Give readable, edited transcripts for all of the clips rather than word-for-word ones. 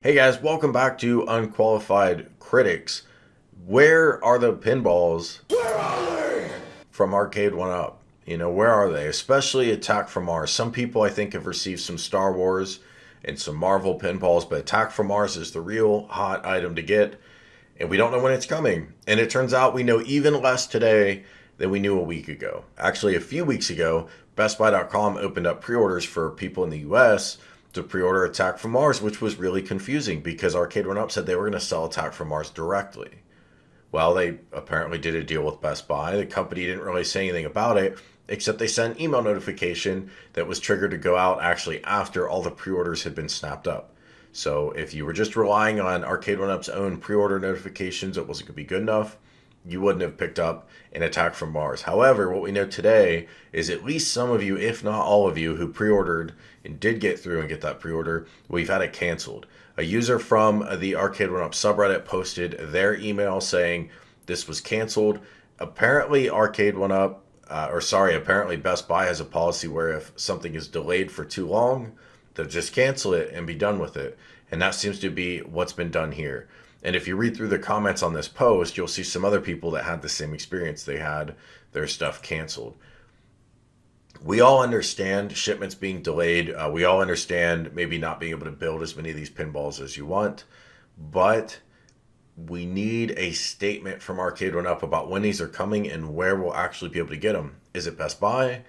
Hey guys, welcome back to Unqualified Critics. Where are the pinballs from Arcade 1 Up? Where are they? Especially Attack from Mars. Some people I think have received some Star Wars and some Marvel pinballs, but Attack from Mars is the real hot item to get, and we don't know when it's coming. And it turns out we know even less today than we knew a week ago. Actually, a few weeks ago, BestBuy.com opened up pre-orders for people in the US to pre-order Attack from Mars, which was really confusing because Arcade One Up said they were going to sell Attack from Mars directly. Well, they apparently did a deal with Best Buy. The company didn't really say anything about it, except they sent an email notification that was triggered to go out actually after all the pre-orders had been snapped up. So if you were just relying on Arcade One Up's own pre-order notifications, it wasn't going to be good enough. You wouldn't have picked up an Attack from Mars. However, what we know today is at least some of you, if not all of you, who pre-ordered and did get through and get that pre-order, we've had it canceled. A user from the Arcade One Up subreddit posted their email saying this was canceled. Apparently, apparently Best Buy has a policy where if something is delayed for too long, they'll just cancel it and be done with it. And that seems to be what's been done here. And if you read through the comments on this post, you'll see some other people that had the same experience. They had their stuff canceled. We all understand shipments being delayed. We all understand maybe not being able to build as many of these pinballs as you want. But we need a statement from Arcade One Up about when these are coming and where we'll actually be able to get them. Is it Best Buy?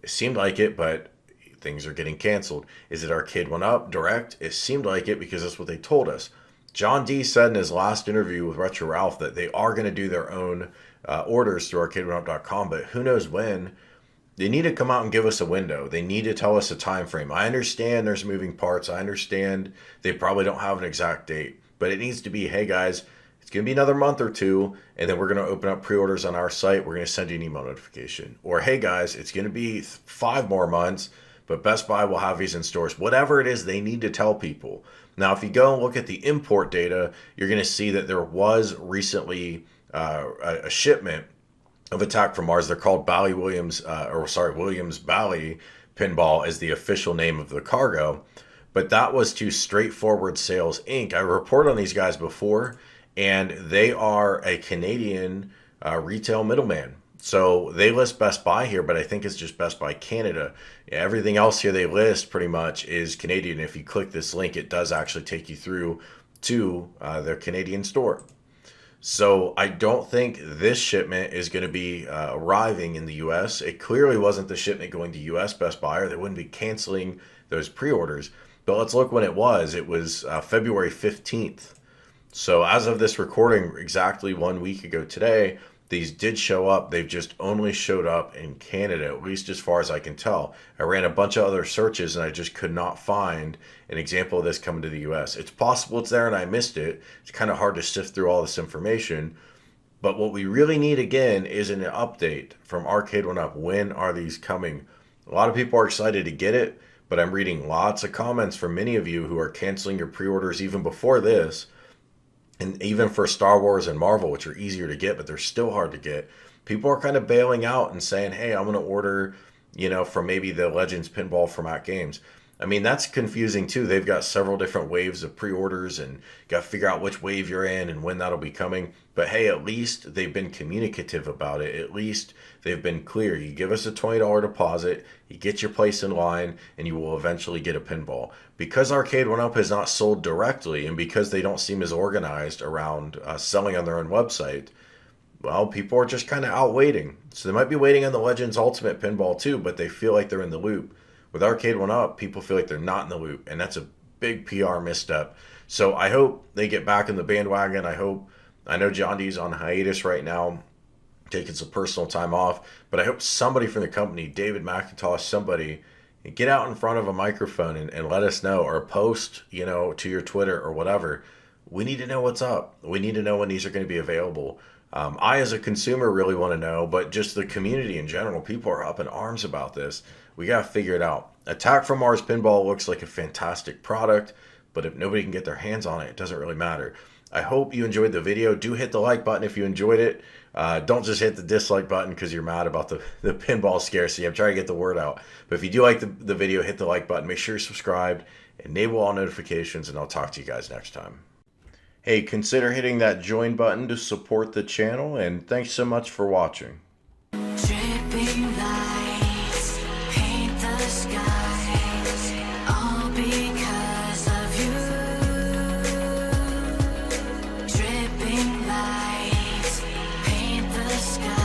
It seemed like it, but things are getting canceled. Is it Arcade One Up direct? It seemed like it because that's what they told us. John D said in his last interview with Retro Ralph that they are going to do their own orders through arcade1up.com, but who knows when. They need to come out and give us a window. They need to tell us a time frame. I understand there's moving parts. I understand they probably don't have an exact date, but it needs to be, hey guys, it's going to be another month or two, and then we're going to open up pre-orders on our site. We're going to send you an email notification. Or, hey guys, it's going to be 5 more months, but Best Buy will have these in stores. Whatever it is, they need to tell people. Now, if you go and look at the import data, you're going to see that there was recently a shipment of Attack from Mars. They're called Williams Bally Pinball is the official name of the cargo. But that was to Straightforward Sales Inc. I reported on these guys before, and they are a Canadian retail middleman. So they list Best Buy here, but I think it's just Best Buy Canada. Everything else here they list pretty much is Canadian. If you click this link, it does actually take you through to their Canadian store. So I don't think this shipment is going to be arriving in the US. It clearly wasn't the shipment going to US Best Buy, or they wouldn't be canceling those pre-orders. But let's look when it was. It was February 15th. So as of this recording, exactly 1 week ago today, these did show up. They've just only showed up in Canada, at least as far as I can tell. I ran a bunch of other searches and I just could not find an example of this coming to the US. It's possible it's there and I missed it. It's kind of hard to sift through all this information. But what we really need again is an update from Arcade One Up. When are these coming? A lot of people are excited to get it, but I'm reading lots of comments from many of you who are canceling your pre-orders even before this. And even for Star Wars and Marvel, which are easier to get, but they're still hard to get, people are kind of bailing out and saying, hey, I'm going to order, from maybe the Legends Pinball from At Games. I mean, that's confusing too. They've got several different waves of pre-orders and got to figure out which wave you're in and when that'll be coming. But hey, at least they've been communicative about it. At least they've been clear. You give us a $20 deposit, you get your place in line, and you will eventually get a pinball. Because Arcade One Up has not sold directly, and because they don't seem as organized around selling on their own website, well, people are just kind of out waiting. So they might be waiting on the Legends Ultimate Pinball too, but they feel like they're in the loop. With Arcade One Up, people feel like they're not in the loop, and that's a big PR misstep. So I hope they get back in the bandwagon. I know John D's on hiatus right now, taking some personal time off, but I hope somebody from the company, David McIntosh, somebody, get out in front of a microphone and let us know, or post, to your Twitter or whatever. We need to know what's up. We need to know when these are going to be available. I, as a consumer, really want to know, but just the community in general, people are up in arms about this. We got to figure it out. Attack from Mars Pinball looks like a fantastic product, but if nobody can get their hands on it, it doesn't really matter. I hope you enjoyed the video. Do hit the like button if you enjoyed it. Don't just hit the dislike button because you're mad about the pinball scarcity. I'm trying to get the word out. But if you do like the video, hit the like button. Make sure you're subscribed enable all notifications, and I'll talk to you guys next time. Hey, consider hitting that join button to support the channel, and thanks so much for watching. Dripping lights paint the skies.